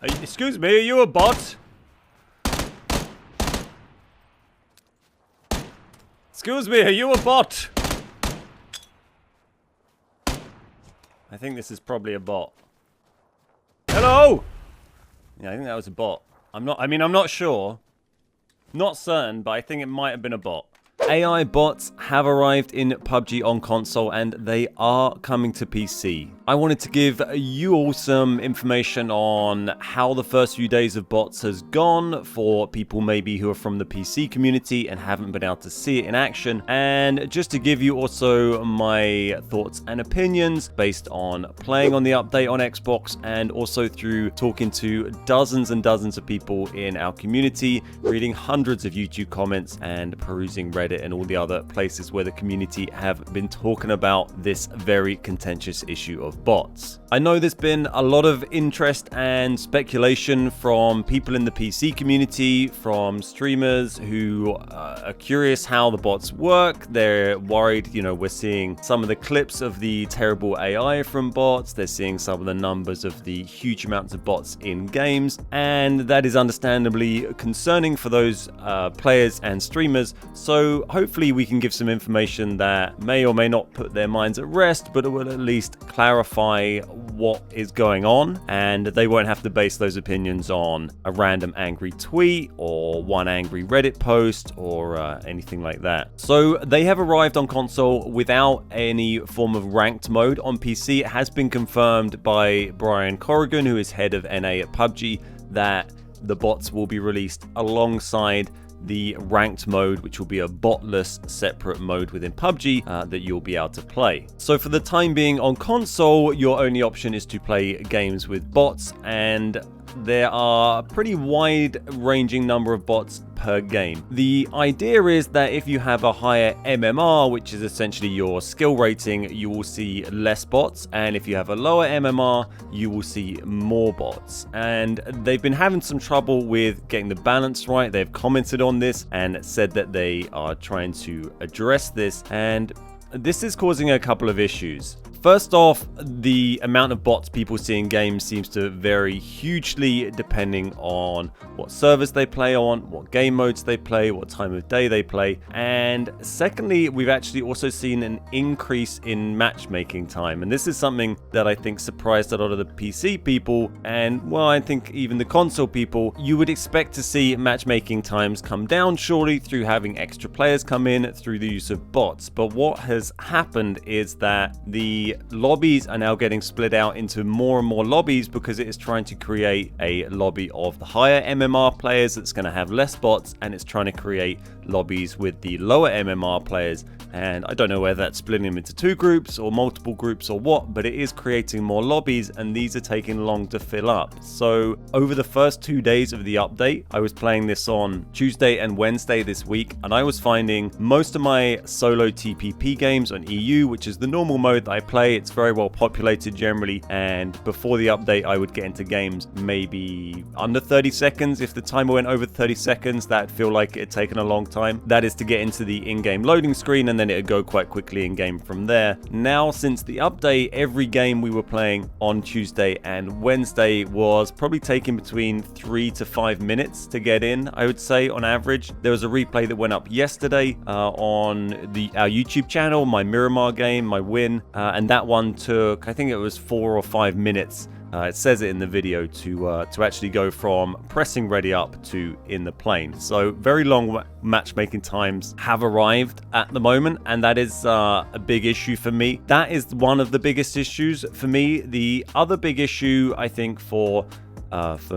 Excuse me, are you a bot? Excuse me, are you a bot? I think this is probably a bot. Hello? Yeah, I think that was a bot. I'm not sure. Not certain, but I think it might have been a bot. AI bots have arrived in PUBG on console and they are coming to PC. I wanted to give you all some information on how the first few days of bots has gone for people maybe who are from the PC community and haven't been able to see it in action, and just to give you also my thoughts and opinions based on playing on the update on Xbox and also through talking to dozens and dozens of people in our community, reading hundreds of YouTube comments and perusing Reddit and all the other places where the community have been talking about this very contentious issue of bots. I know there's been a lot of interest and speculation from people in the PC community, from streamers who are curious how the bots work. They're worried, we're seeing some of the clips of the terrible AI from bots. They're seeing some of the numbers of the huge amounts of bots in games, and that is understandably concerning for those players and streamers. So hopefully we can give some information that may or may not put their minds at rest, but it will at least clarify what is going on, and they won't have to base those opinions on a random angry tweet or one angry Reddit post or anything like that. So they have arrived on console without any form of ranked mode. On PC, it has been confirmed by Brian Corrigan, who is head of NA at PUBG, that the bots will be released alongside the ranked mode, which will be a botless separate mode within PUBG that you'll be able to play. So for the time being on console, your only option is to play games with bots, and there are a pretty wide-ranging number of bots per game. The idea is that if you have a higher MMR, which is essentially your skill rating, you will see less bots, and if you have a lower MMR, you will see more bots. And they've been having some trouble with getting the balance right. They've commented on this and said that they are trying to address this, and this is causing a couple of issues. First off, the amount of bots people see in games seems to vary hugely depending on what servers they play on, what game modes they play, what time of day they play. And secondly, we've actually also seen an increase in matchmaking time. And this is something that I think surprised a lot of the PC people, and well, I think even the console people. You would expect to see matchmaking times come down surely through having extra players come in through the use of bots. But what has happened is that the lobbies are now getting split out into more and more lobbies because it is trying to create a lobby of the higher MMR players that's going to have less bots, and it's trying to create lobbies with the lower MMR players. And I don't know whether that's splitting them into two groups or multiple groups or what, but it is creating more lobbies, and these are taking long to fill up. So over the first 2 days of the update, I was playing this on Tuesday and Wednesday this week, and I was finding most of my solo TPP games on EU, which is the normal mode that I play. It's very well populated generally, and before the update I would get into games maybe under 30 seconds. If the timer went over 30 seconds, that'd feel like it had taken a long time. That is to get into the in-game loading screen, and then it'd go quite quickly in-game from there. Now, since the update, every game we were playing on Tuesday and Wednesday was probably taking between 3 to 5 minutes to get in, I would say, on average. There was a replay that went up yesterday on our YouTube channel, my Miramar game, my win, and that one took, I think it was 4 or 5 minutes. It says it in the video to actually go from pressing ready up to in the plane. So very long matchmaking times have arrived at the moment, and that is a big issue for me. That is one of the biggest issues for me. The other big issue, I think, for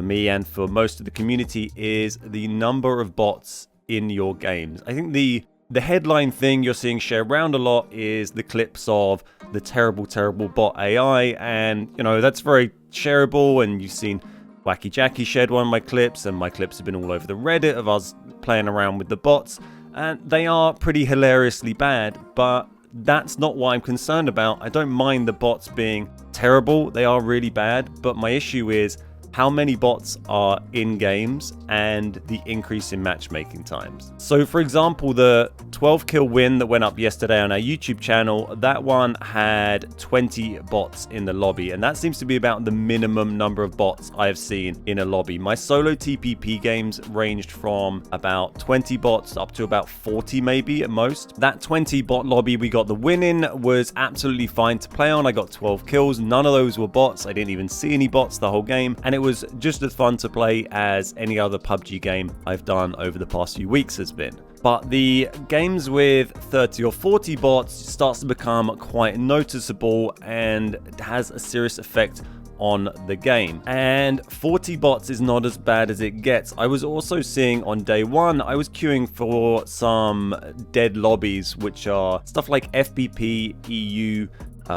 me and for most of the community is the number of bots in your games. I think the headline thing you're seeing shared around a lot is the clips of the terrible bot AI, and that's very shareable, and you've seen Wacky Jackie shared one of my clips, and my clips have been all over the Reddit of us playing around with the bots, and they are pretty hilariously bad, but that's not what I'm concerned about. I don't mind the bots being terrible, they are really bad, but my issue is how many bots are in games and the increase in matchmaking times. So for example, the 12 kill win that went up yesterday on our YouTube channel, that one had 20 bots in the lobby, and that seems to be about the minimum number of bots I have seen in a lobby. My solo TPP games ranged from about 20 bots up to about 40 maybe at most. That 20 bot lobby we got the win in was absolutely fine to play on. I got 12 kills. None of those were bots. I didn't even see any bots the whole game, and it was just as fun to play as any other PUBG game I've done over the past few weeks has been. But the games with 30 or 40 bots starts to become quite noticeable and has a serious effect on the game. And 40 bots is not as bad as it gets. I was also seeing on day one, I was queuing for some dead lobbies, which are stuff like FPP, EU,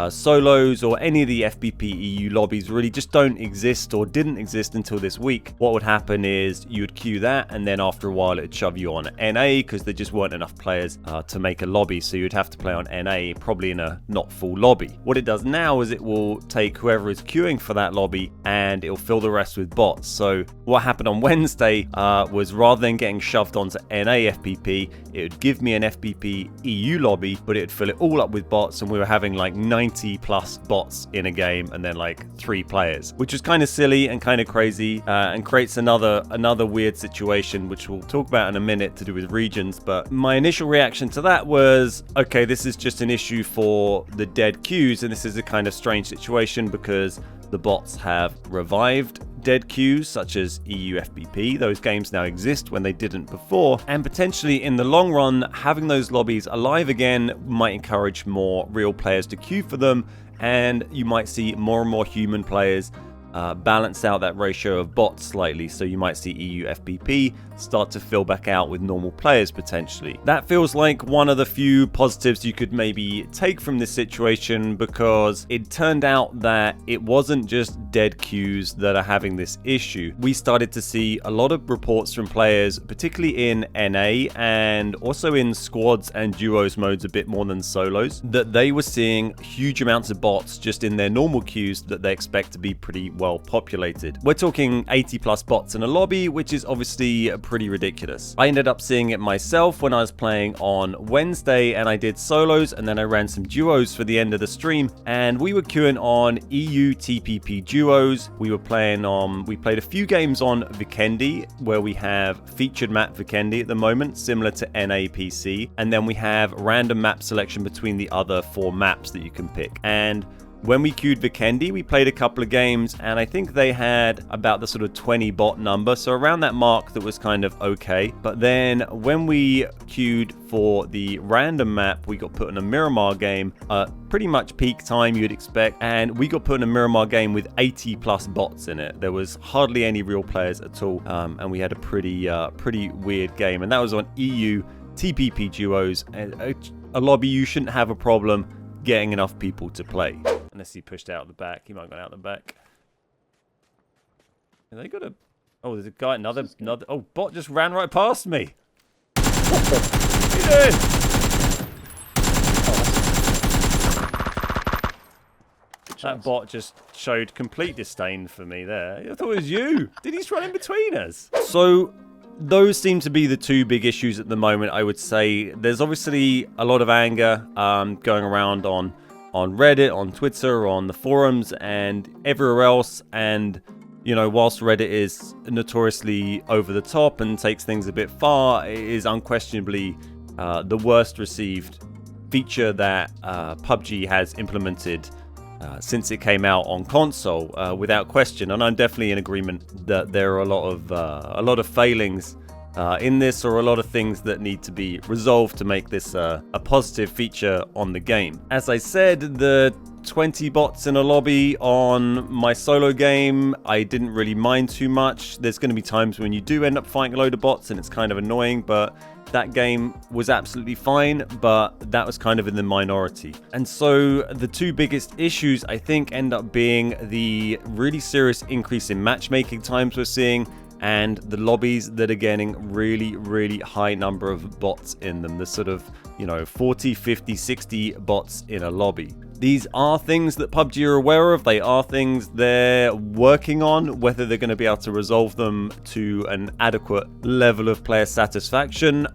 solos, or any of the FPP EU lobbies really just don't exist or didn't exist until this week. What would happen is you would queue that, and then after a while it'd shove you on NA because there just weren't enough players to make a lobby, so you'd have to play on NA, probably in a not full lobby. What it does now is it will take whoever is queuing for that lobby and it'll fill the rest with bots. So what happened on Wednesday was rather than getting shoved onto NA FPP, it would give me an FPP EU lobby, but it would fill it all up with bots, and we were having like 90 plus bots in a game and then like 3 players, which is kind of silly and kind of crazy, and creates another weird situation, which we'll talk about in a minute, to do with regions. But my initial reaction to that was, okay, this is just an issue for the dead queues, and this is a kind of strange situation because the bots have revived dead queues such as EU FPP. Those games now exist when they didn't before, and potentially in the long run, having those lobbies alive again might encourage more real players to queue for them, and you might see more and more human players balance out that ratio of bots slightly. So you might see EU FPP start to fill back out with normal players potentially. That feels like one of the few positives you could maybe take from this situation, because it turned out that it wasn't just dead queues that are having this issue. We started to see a lot of reports from players, particularly in NA and also in squads and duos modes a bit more than solos, that they were seeing huge amounts of bots just in their normal queues that they expect to be pretty well populated. We're talking 80 plus bots in a lobby, which is obviously pretty ridiculous. I ended up seeing it myself when I was playing on Wednesday, and I did solos and then I ran some duos for the end of the stream, and we were queuing on EU TPP duos. We were playing on, we played a few games on Vikendi, where we have featured map Vikendi at the moment, similar to NA PC, and then we have random map selection between the other 4 maps that you can pick. And when we queued Vikendi, we played a couple of games, and I think they had about the sort of 20 bot number, so around that mark that was kind of okay. But then when we queued for the random map, we got put in a Miramar game, pretty much peak time you'd expect, and we got put in a Miramar game with 80 plus bots in it. There was hardly any real players at all, and we had a pretty weird game, and that was on EU TPP duos, a lobby you shouldn't have a problem getting enough people to play. Unless he pushed out the back. He might have gone out the back. Have they got a... Oh, there's a guy, another... Oh, bot just ran right past me. What are you doing? That bot just showed complete disdain for me there. I thought it was you. Did he just run in between us? So those seem to be the 2 big issues at the moment, I would say. There's obviously a lot of anger going around on Reddit, on Twitter, on the forums, and everywhere else. And, you know, whilst Reddit is notoriously over the top and takes things a bit far, it is unquestionably the worst received feature that PUBG has implemented since it came out on console, without question. And I'm definitely in agreement that there are a lot of failings in this, or a lot of things that need to be resolved to make this a positive feature on the game. As I said, the 20 bots in a lobby on my solo game, I didn't really mind too much. There's going to be times when you do end up fighting a load of bots and it's kind of annoying, but that game was absolutely fine, but that was kind of in the minority. And so the 2 biggest issues, I think, end up being the really serious increase in matchmaking times we're seeing, and the lobbies that are getting really high number of bots in them. The sort of, you know, 40, 50, 60 bots in a lobby. These are things that PUBG are aware of. They are things they're working on. Whether they're going to be able to resolve them to an adequate level of player satisfaction,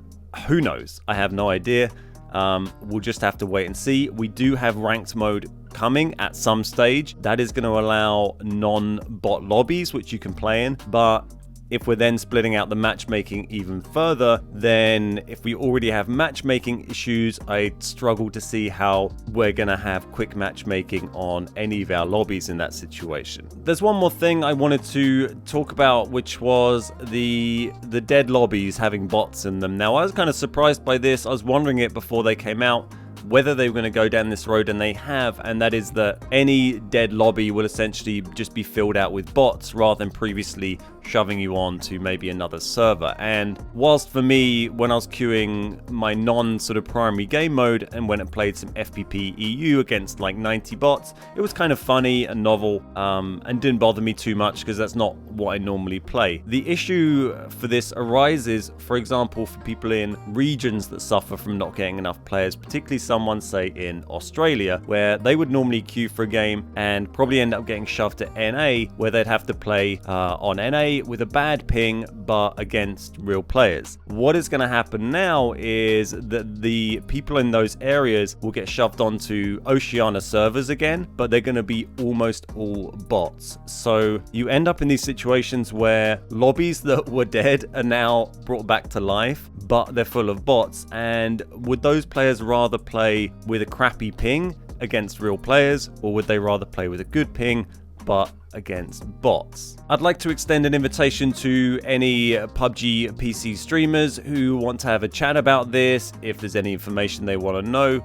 who knows? I have no idea. We'll just have to wait and see. We do have ranked mode coming at some stage. That is going to allow non-bot lobbies, which you can play in, but if we're then splitting out the matchmaking even further, then if we already have matchmaking issues, I struggle to see how we're going to have quick matchmaking on any of our lobbies in that situation. There's one more thing I wanted to talk about, which was the dead lobbies having bots in them. Now, I was kind of surprised by this. I was wondering it before they came out, whether they were going to go down this road, and they have, and that is that any dead lobby will essentially just be filled out with bots rather than previously shoving you on to maybe another server. And whilst for me, when I was queuing my non sort of primary game mode and when it played some FPP EU against like 90 bots, it was kind of funny and novel, and didn't bother me too much because that's not what I normally play. The issue for this arises, for example, for people in regions that suffer from not getting enough players, particularly someone say in Australia, where they would normally queue for a game and probably end up getting shoved to NA, where they'd have to play on NA with a bad ping but against real players. What is going to happen now is that the people in those areas will get shoved onto Oceania servers again, but they're going to be almost all bots. So you end up in these situations where lobbies that were dead are now brought back to life, but they're full of bots. And would those players rather play with a crappy ping against real players, or would they rather play with a good ping but against bots? I'd like to extend an invitation to any PUBG PC streamers who want to have a chat about this. If there's any information they want to know,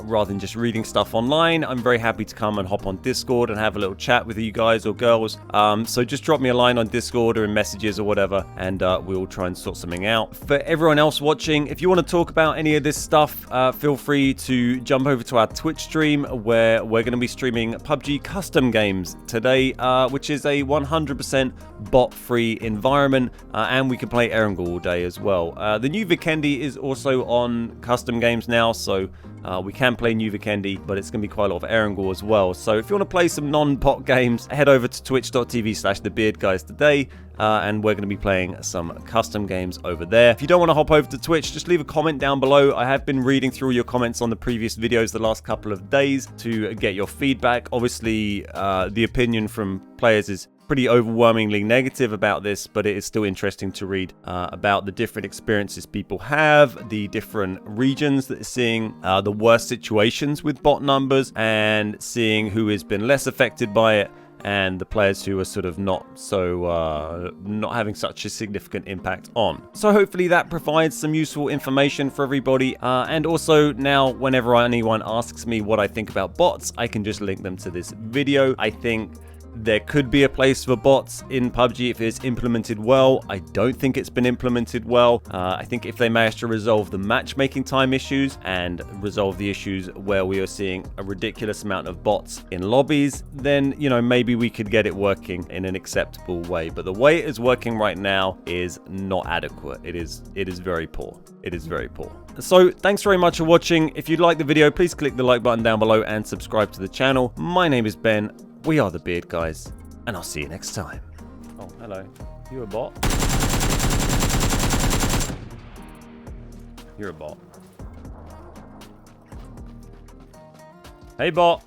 rather than just reading stuff online, I'm very happy to come and hop on Discord and have a little chat with you guys or girls. So just drop me a line on Discord or in messages or whatever, and we'll try and sort something out. For everyone else watching, if you want to talk about any of this stuff, feel free to jump over to our Twitch stream, where we're going to be streaming PUBG custom games today, which is a 100% bot-free environment, and we can play Erangel all day as well. The new Vikendi is also on custom games now, so we can play new Vikendi, but it's going to be quite a lot of Erangel as well. So if you want to play some non-bot games, head over to twitch.tv/thebeardguys today, and we're going to be playing some custom games over there. If you don't want to hop over to Twitch, just leave a comment down below. I have been reading through your comments on the previous videos the last couple of days to get your feedback. Obviously, the opinion from players is pretty overwhelmingly negative about this, but it is still interesting to read about the different experiences people have, the different regions that are seeing the worst situations with bot numbers, and seeing who has been less affected by it, and the players who are sort of not having such a significant impact on. So hopefully that provides some useful information for everybody, and also now whenever anyone asks me what I think about bots, I can just link them to this video. I think there could be a place for bots in PUBG if it's implemented well. I don't think it's been implemented well. I think if they manage to resolve the matchmaking time issues and resolve the issues where we are seeing a ridiculous amount of bots in lobbies, then, you know, maybe we could get it working in an acceptable way. But the way it is working right now is not adequate. It is very poor. It is very poor. So thanks very much for watching. If you like the video, please click the like button down below and subscribe to the channel. My name is Ben. We are the Beard Guys, and I'll see you next time. Oh, hello. You a bot? You're a bot. Hey, bot.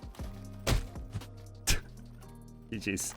GG's.